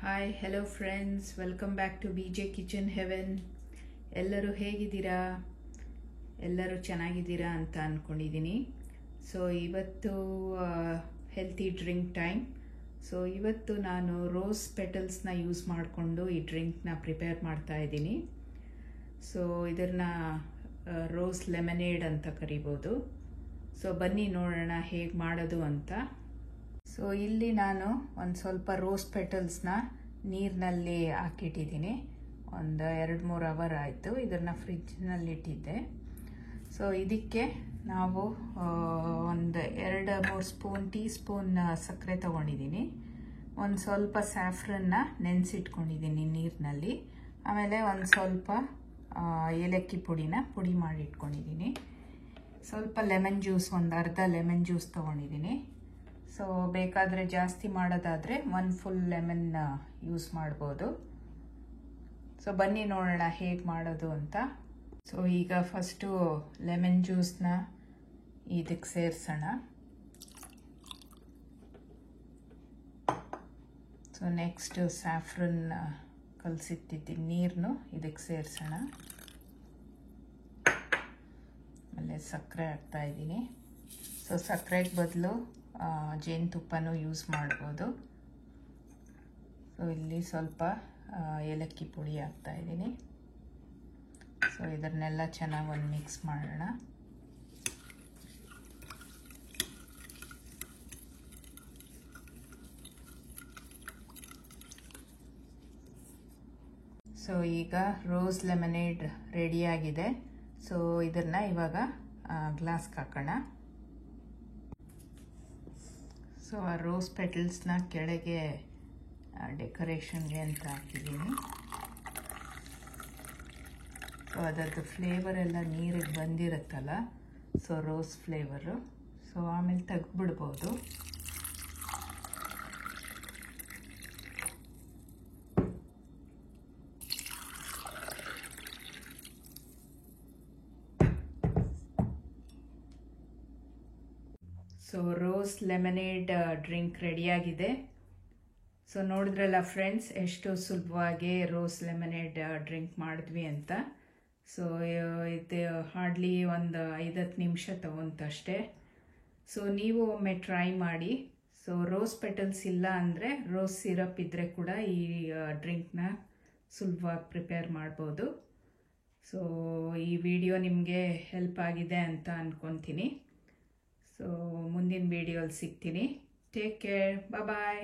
Hi hello friends, welcome back to BJ kitchen heaven. ಎಲ್ಲರೂ ಹೇಗಿದ್ದೀರಾ? ಎಲ್ಲರೂ ಚೆನ್ನಾಗಿದ್ದೀರಾ ಅಂತ ಅಂದ್ಕೊಂಡಿದ್ದೀನಿ. ಸೊ ಇವತ್ತು ಹೆಲ್ತಿ ಡ್ರಿಂಕ್ ಟೈಮ್. ಸೊ ಇವತ್ತು ನಾನು ರೋಸ್ ಪೆಟಲ್ಸ್ನ ಯೂಸ್ ಮಾಡಿಕೊಂಡು ಈ ಡ್ರಿಂಕ್ನ ಪ್ರಿಪೇರ್ ಮಾಡ್ತಾ ಇದ್ದೀನಿ. ಸೊ ಇದನ್ನು ರೋಸ್ ಲೆಮನೇಡ್ ಅಂತ ಕರಿಬೋದು. ಸೊ ಬನ್ನಿ ನೋಡೋಣ ಹೇಗೆ ಮಾಡೋದು ಅಂತ. ಸೊ ಇಲ್ಲಿ ನಾನು ಒಂದು ಸ್ವಲ್ಪ ರೋಸ್ ಪೆಟಲ್ಸ್ನ ನೀರಿನಲ್ಲಿ ಹಾಕಿಟ್ಟಿದ್ದೀನಿ. ಒಂದು 2-3 ಅವರ್ ಆಯಿತು. ಇದನ್ನು ಫ್ರಿಜ್ನಲ್ಲಿ ಇಟ್ಟಿದ್ದೆ. ಸೊ ಇದಕ್ಕೆ ನಾವು ಒಂದು 2-3 ಟೀ ಸ್ಪೂನ್ ಸಕ್ಕರೆ ತೊಗೊಂಡಿದ್ದೀನಿ. ಒಂದು ಸ್ವಲ್ಪ ಸ್ಯಾಫ್ರನ್ನ ನೆನೆಸಿಟ್ಕೊಂಡಿದ್ದೀನಿ ನೀರಿನಲ್ಲಿ. ಆಮೇಲೆ ಒಂದು ಸ್ವಲ್ಪ ಏಲಕ್ಕಿ ಪುಡಿ ಮಾಡಿ ಇಟ್ಕೊಂಡಿದ್ದೀನಿ. ಸ್ವಲ್ಪ ಲೆಮನ್ ಜ್ಯೂಸ್, ಒಂದು ಅರ್ಧ ಲೆಮನ್ ಜ್ಯೂಸ್ ತೊಗೊಂಡಿದ್ದೀನಿ. ಸೊ ಬೇಕಾದರೆ ಜಾಸ್ತಿ ಮಾಡೋದಾದರೆ 1 ಫುಲ್ ಲೆಮನ್ ಯೂಸ್ ಮಾಡ್ಬೋದು. ಸೊ ಬನ್ನಿ ನೋಡೋಣ ಹೇಗೆ ಮಾಡೋದು ಅಂತ. ಸೊ ಈಗ ಫಸ್ಟು ಲೆಮನ್ ಜ್ಯೂಸ್ನ ಇದಕ್ಕೆ ಸೇರಿಸೋಣ. ಸೊ ನೆಕ್ಸ್ಟ್ ಸ್ಯಾಫ್ರನ್ ಕಲಸಿಟ್ಟಿದ್ದೀನಿ ನೀರನ್ನು ಇದಕ್ಕೆ ಸೇರಿಸೋಣ. ಆಮೇಲೆ ಸಕ್ಕರೆ ಹಾಕ್ತಾಯಿದ್ದೀನಿ. ಸೊ ಸಕ್ಕರೆಗೆ ಬದಲು ಜೇನುತುಪ್ಪನೂ ಯೂಸ್ ಮಾಡ್ಬೋದು. ಸೊ ಇಲ್ಲಿ ಸ್ವಲ್ಪ ಏಲಕ್ಕಿ ಪುಡಿ ಹಾಕ್ತಾಯಿದ್ದೀನಿ. ಸೊ ಇದನ್ನೆಲ್ಲ ಚೆನ್ನಾಗಿ ಒಂದು ಮಿಕ್ಸ್ ಮಾಡೋಣ. ಸೊ ಈಗ ರೋಸ್ ಲೆಮನೇಡ್ ರೆಡಿಯಾಗಿದೆ. ಸೊ ಇದನ್ನು ಇವಾಗ ಗ್ಲಾಸ್ಗೆ ಹಾಕೋಣ. ಸೊ ಆ ರೋಸ್ ಪೆಟಲ್ಸ್ನ ಕೆಳಗೆ ಡೆಕೋರೇಷನ್ಗೆ ಅಂತ ಹಾಕಿದ್ದೀನಿ. ಸೊ ಅದರದ್ದು ಫ್ಲೇವರ್ ಎಲ್ಲ ನೀರಿಗೆ ಬಂದಿರುತ್ತಲ್ಲ, ಸೊ ರೋಸ್ ಫ್ಲೇವರು. ಸೊ ಆಮೇಲೆ ತೆಗೆದ್ಬಿಡ್ಬೋದು. ಸೊ ರೋಸ್ ಲೆಮನೇಡ್ ಡ್ರಿಂಕ್ ರೆಡಿಯಾಗಿದೆ. ಸೊ ನೋಡಿದ್ರಲ್ಲ ಫ್ರೆಂಡ್ಸ್, ಎಷ್ಟು ಸುಲಭವಾಗಿ ರೋಸ್ ಲೆಮನೇಡ್ ಡ್ರಿಂಕ್ ಮಾಡಿದ್ವಿ ಅಂತ. ಸೊ ಇದು ಹಾರ್ಡ್ಲಿ ಒಂದು 5-10 ನಿಮಿಷ ತಗೊಂತಷ್ಟೇ. ಸೊ ನೀವು ಒಮ್ಮೆ ಟ್ರೈ ಮಾಡಿ. ಸೊ ರೋಸ್ ಪೆಟಲ್ಸ್ ಇಲ್ಲ ಅಂದರೆ ರೋಸ್ ಸಿರಪ್ ಇದ್ದರೆ ಕೂಡ ಈ ಡ್ರಿಂಕ್ನ ಸುಲಭವಾಗಿ ಪ್ರಿಪೇರ್ ಮಾಡ್ಬೋದು. ಸೊ ಈ ವಿಡಿಯೋ ನಿಮಗೆ ಹೆಲ್ಪ್ ಆಗಿದೆ ಅಂತ ಅಂದ್ಕೊತೀನಿ. ಸೊ ಮುಂದಿನ ವಿಡಿಯೋಲಿ ಸಿಗ್ತೀನಿ. Take care. ಬಾಯ್.